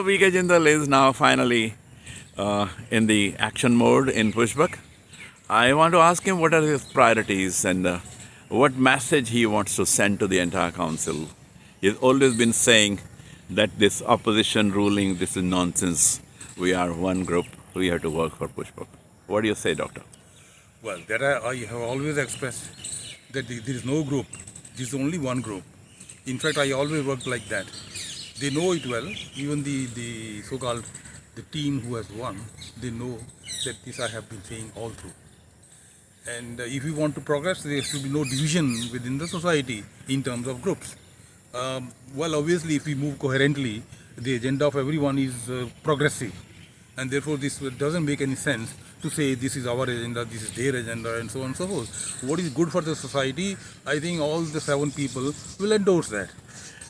VK Jindal is now finally in the action mode in Pushback. I want to ask him what are his priorities and what message he wants to send to the entire council. He's always been saying that this opposition ruling, this is nonsense. We are one group. We have to work for Pushback. What do you say, Doctor? Well, that I have always expressed that there is no group. There is only one group. In fact, I always worked like that. They know it well. Even the so-called the team who has won, they know that this I have been saying all through. And if we want to progress, there should be no division within the society in terms of groups. Well, obviously, if we move coherently, the agenda of everyone is progressive, and therefore this doesn't make any sense to say this is our agenda, this is their agenda, and so on and so forth. What is good for the society, I think all the 7 people will endorse that.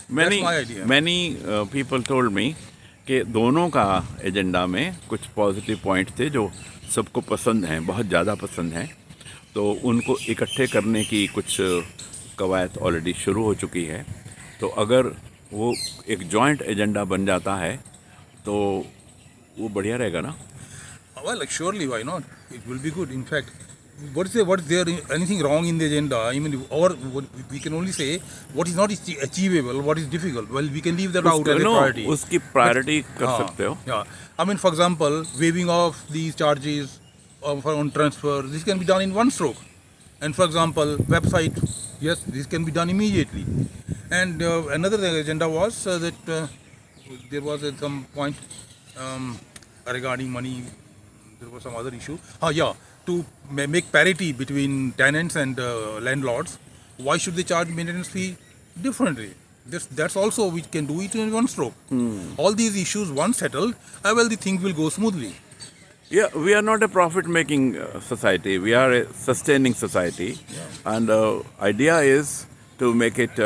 That's my idea. Many people told me कि दोनों का agenda में कुछ positive point थे जो सबको पसंद हैं, बहुत ज़्यादा पसंद हैं, तो उनको इकट्ठे करने की कुछ कवायद ऑलरेडी शुरू हो चुकी है. तो अगर वो एक जॉइंट एजेंडा बन जाता है तो वो बढ़िया रहेगा ना. Well, like, surely, why not? It will be good. In fact, what is there anything wrong in the agenda? I mean, or we can only say what is not achievable, what is difficult. Well, we can leave that out as a priority. उसकी priority कर सकते हो. Yeah, I mean, for example, waiving of these charges on transfer, this can be done in one stroke. And for example, website, yes, this can be done immediately. And another agenda was that there was some point regarding money. There was some other issue. To make parity between tenants and landlords. Why should they charge maintenance fee differently? That's also, we can do it in one stroke. All these issues once settled, well, the thing will go smoothly. Yeah, we are not a profit-making society. We are a sustaining society, and idea is to make it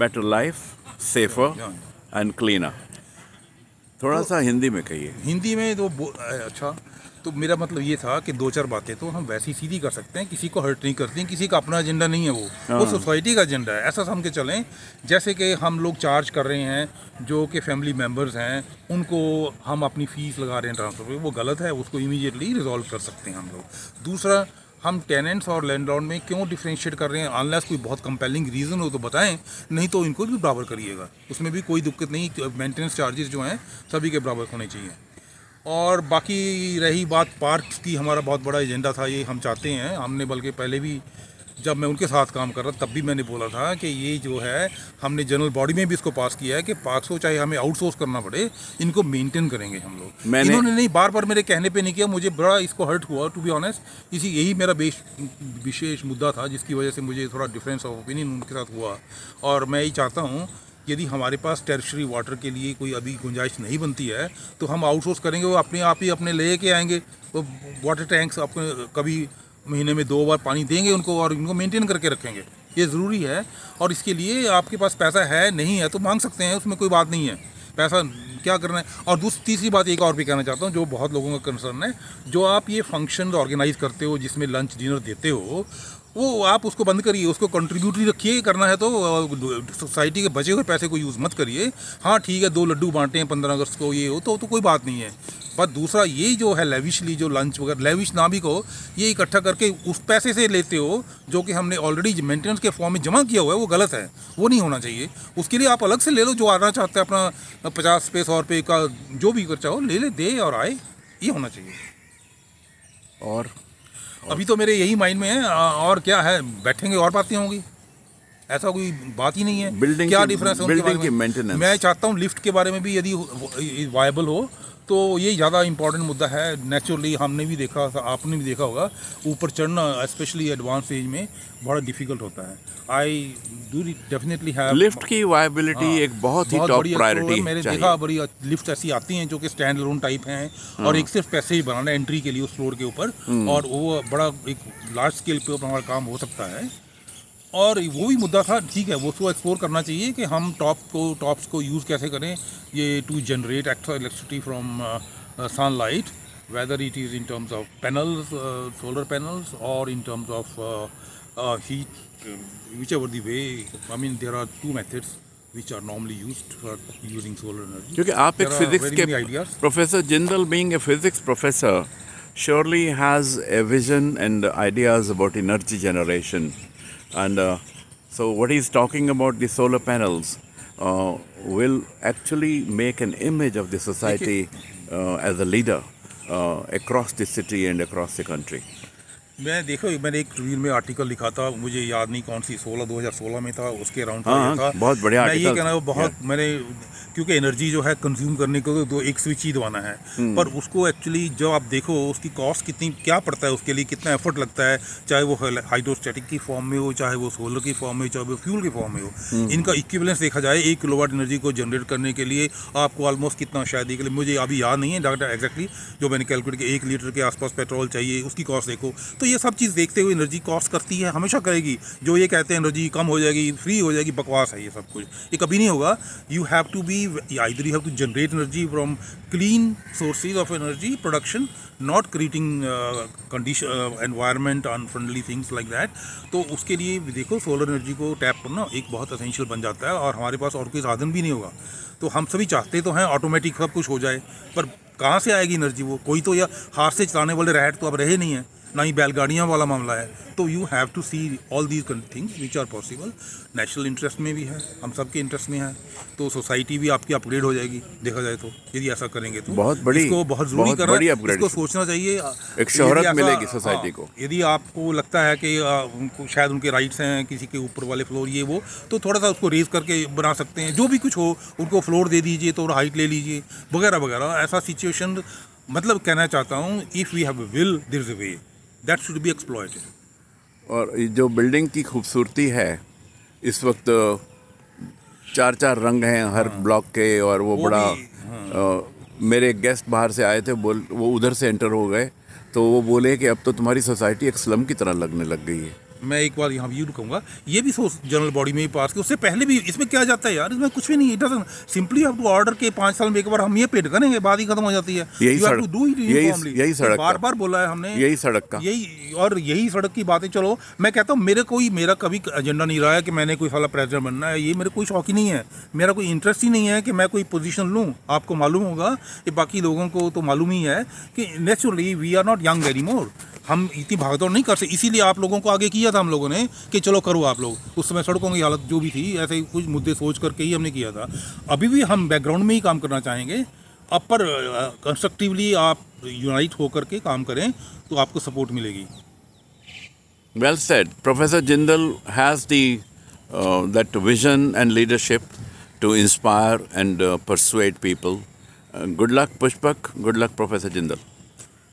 better life, safer, and cleaner. थोड़ा सा हिंदी में कहिए. हिंदी में तो अच्छा, तो मेरा मतलब ये था कि 2-4 बातें तो हम वैसी सीधी कर सकते हैं, किसी को हर्ट नहीं करती हैं, किसी का अपना एजेंडा नहीं है, वो सोसाइटी का एजेंडा है. ऐसा समझ के चलें जैसे कि हम लोग चार्ज कर रहे हैं जो कि फैमिली मेम्बर्स हैं, उनको हम अपनी फ़ीस लगा रहे हैं ट्रांसफ़र पे, वो गलत है, उसको इमीडिएटली रिजॉल्व कर सकते हैं हम लोग. दूसरा, हम टेनेंट्स और लैंडलॉर्ड में क्यों डिफ्रेंशिएट कर रहे हैं, अनलेस कोई बहुत कंपेलिंग रीज़न हो तो बताएं, नहीं तो इनको भी बराबर करिएगा. उसमें भी कोई दिक्कत नहीं, मेंटेनेंस चार्जेस जो हैं सभी के बराबर होने चाहिए. और बाकी रही बात पार्क्स की, हमारा बहुत बड़ा एजेंडा था, ये हम चाहते हैं. हमने बल्कि पहले भी जब मैं उनके साथ काम कर रहा तब भी मैंने बोला था कि ये जो है, हमने जनरल बॉडी में भी इसको पास किया है कि पार्क्स को चाहे हमें आउटसोर्स करना पड़े, इनको मेंटेन करेंगे हम लोग. इन्होंने नहीं, बार बार मेरे कहने पे नहीं किया, मुझे बड़ा इसको हर्ट हुआ टू बी ऑनेस्ट. यही मेरा विशेष मुद्दा था जिसकी वजह से मुझे थोड़ा डिफरेंस ऑफ ओपिनियन उनके साथ हुआ. और मैं यही चाहता हूँ, यदि हमारे पास टेरिटरी वाटर के लिए कोई अभी गुंजाइश नहीं बनती है तो हम आउटसोर्स करेंगे, वो अपने आप ही अपने ले के आएंगे. वो वाटर टैंक्स आपको कभी महीने में 2 बार पानी देंगे उनको और इनको मेंटेन करके रखेंगे. ये ज़रूरी है. और इसके लिए आपके पास पैसा है नहीं है तो मांग सकते हैं, उसमें कोई बात नहीं है. पैसा क्या करना है. और तीसरी बात एक और भी कहना चाहता हूँ जो बहुत लोगों का कंसर्न है, जो आप ये फंक्शन ऑर्गेनाइज करते हो जिसमें लंच डिनर देते हो, वो आप उसको बंद करिए, उसको कंट्रीब्यूटरी रखिए. करना है तो सोसाइटी के बचे हुए पैसे को यूज़ मत करिए. हाँ ठीक है, 2 लड्डू बांटे हैं 15 अगस्त को, ये हो तो कोई बात नहीं है. पर दूसरा, ये जो है लेविशली जो लंच वगैरह, लेविश ना भी कहो, ये इकट्ठा करके उस पैसे से लेते हो जो कि हमने ऑलरेडी मेंटेनेंस के फॉर्म में जमा किया हुआ है, वो गलत है, वो नहीं होना चाहिए. उसके लिए आप अलग से ले लो, जो आना चाहते हैं अपना 50 रुपये 100 रुपये का जो भी खर्चा हो ले दे और आए, ये होना चाहिए. और अभी तो मेरे यही माइंड में है. और क्या है, बैठेंगे और बातें होंगी, ऐसा कोई बात ही नहीं है. बिल्डिंग क्या डिफरेंस है बिल्डिंग की मेंटेनेंस. मैं चाहता हूँ लिफ्ट के बारे में भी यदि वायबल हो तो ये ज़्यादा इंपॉर्टेंट मुद्दा है. नेचुरली हमने भी देखा, आपने भी देखा होगा, ऊपर चढ़ना स्पेशली एडवांस एज में बड़ा डिफिकल्ट होता है. I do definitely have lift की वायबिलिटी एक बहुत ही टॉप प्रायोरिटी है. मैंने देखा बड़ी लिफ्ट ऐसी आती हैं जो कि स्टैंड अलोन टाइप हैं और एक सिर्फ पैसे ही बनाना एंट्री के लिए उस फ्लोर के ऊपर, और वो बड़ा एक लार्ज स्केल पे हमारा काम हो सकता है. और वो भी मुद्दा था, ठीक है, वो उसको एक्सप्लोर करना चाहिए कि हम टॉप्स को यूज़ कैसे करें ये to generate extra electricity from sunlight, whether it is in terms of panels, solar panels, और in terms of heat, whichever the way. I mean, there are 2 methods which are normally used for using solar energy. क्योंकि आप एक There are physics very के many ideas. Professor Jindal being a physics professor surely has a vision and ideas about energy generation, and so what he's talking about the solar panels will actually make an image of the society as a leader across the city and across the country. मैंने एक tweet में article लिखा था, मुझे याद नहीं कौन सी 2016 में था, उसके अराउंड हाँ, था। बहुत बढ़िया मैं ये आर्टिकल। कहना बहुत मैंने क्योंकि एनर्जी जो है कंज्यूम करने को तो एक स्विच ही दबाना है, पर उसको एक्चुअली जब आप देखो उसकी कॉस्ट कितनी क्या पड़ता है, उसके लिए कितना एफर्ट लगता है, चाहे वो हाइड्रोस्टैटिक की फॉर्म में हो, चाहे वो सोलर की फॉर्म में हो, चाहे वो फ्यूल की फॉर्म में हो। इनका इक्विवेलेंस देखा जाए 1 किलोवाट एनर्जी को जनरेट करने के लिए आपको ऑलमोस्ट कितना, शायद के लिए मुझे अभी याद नहीं है डाटा एग्जैक्टली, जो मैंने कैलकुलेट किया 1 लीटर के आसपास पेट्रोल चाहिए, उसकी कॉस्ट देखो। तो ये सब चीज़ देखते हुए एनर्जी कॉस्ट करती है, हमेशा करेगी। जो ये कहते हैं एनर्जी कम हो जाएगी, फ्री हो जाएगी, बकवास है ये सब कुछ, ये कभी नहीं होगा। You have to be either you have to generate energy from clean sources of energy production, not creating condition environment unfriendly things like that. तो उसके लिए भी देखो सोलर एनर्जी को टैप करना एक बहुत असेंशियल बन जाता है, और हमारे पास और कोई साधन भी नहीं होगा। तो हम सभी चाहते तो हैं ऑटोमेटिक सब कुछ हो जाए, पर कहाँ से आएगी एनर्जी? वो कोई तो, या हाथ से चलाने वाले रहट तो अब रहे नहीं है, ना ही बैलगाड़ियाँ वाला मामला है। तो you have to see all these things which are possible. National interest में भी है, हम सबके इंटरेस्ट में है, तो सोसाइटी भी आपकी अपग्रेड हो जाएगी देखा जाए तो, यदि ऐसा करेंगे तो। बहुत बड़ी, इसको बहुत ज़रूरी बहुत करना बड़ी है, अपग्रेड, इसको सोचना चाहिए। एक शोहरत यदि ऐसा- मिलेगी सोसाइटी हाँ, को। यदि आपको लगता है कि उनको शायद उनके राइट्स हैं किसी के ऊपर वाले फ्लोर ये वो, तो थोड़ा सा उसको रेज करके बना सकते हैं। जो भी कुछ हो उनको फ्लोर दे दीजिए, तो हाइट ले लीजिए वगैरह वगैरह। ऐसा सिचुएशन, मतलब कहना चाहता हूँ, if we have a will there is a way, that should be exploited. और ये जो बिल्डिंग की खूबसूरती है इस वक्त 4 रंग हैं हर ब्लॉक के, और वो बड़ा मेरे गेस्ट बाहर से आए थे, वो उधर से एंटर हो गए, तो वो बोले कि अब तो तुम्हारी सोसाइटी एक स्लम की तरह लगने लग गई है। मैं एक बार यहाँ भी कहूँगा, ये भी सोच जनरल बॉडी में ही पास की, उससे पहले भी इसमें क्या जाता है यार, इसमें कुछ भी नहीं। It doesn't simply have to order के 5 साल में एक बार हम ये पेड करेंगे, बात ही खत्म हो जाती है। यही You have सड़क- to do it uniformly। यही सड़क बार का- बार बोला है हमने, यही सड़क का, यही सड़क की बातें। चलो मैं कहता हूँ, मेरा कभी एजेंडा नहीं रहा है कि मैंने कोई साला प्रेसिडेंट बनना है, ये मेरे कोई शौक ही नहीं है, मेरा कोई इंटरेस्ट ही नहीं है कि मैं कोई पोजीशन लूँ। आपको मालूम होगा, ये बाकी लोगों को तो मालूम ही है कि naturally we are not young any more, हम इतनी भागदौड़ नहीं कर सकते। इसीलिए आप लोगों को आगे किया था हम लोगों ने कि चलो करो आप लोग। उस समय सड़कों की हालत जो भी थी, ऐसे कुछ मुद्दे सोच करके ही हमने किया था। अभी भी हम बैकग्राउंड में ही काम करना चाहेंगे, अब पर कंस्ट्रक्टिवली आप यूनाइट होकर के काम करें तो आपको सपोर्ट मिलेगी। Well said. Professor Jindal has that vision and leadership to inspire and persuade people. Good luck, Pushpak. Good luck, Professor Jindal.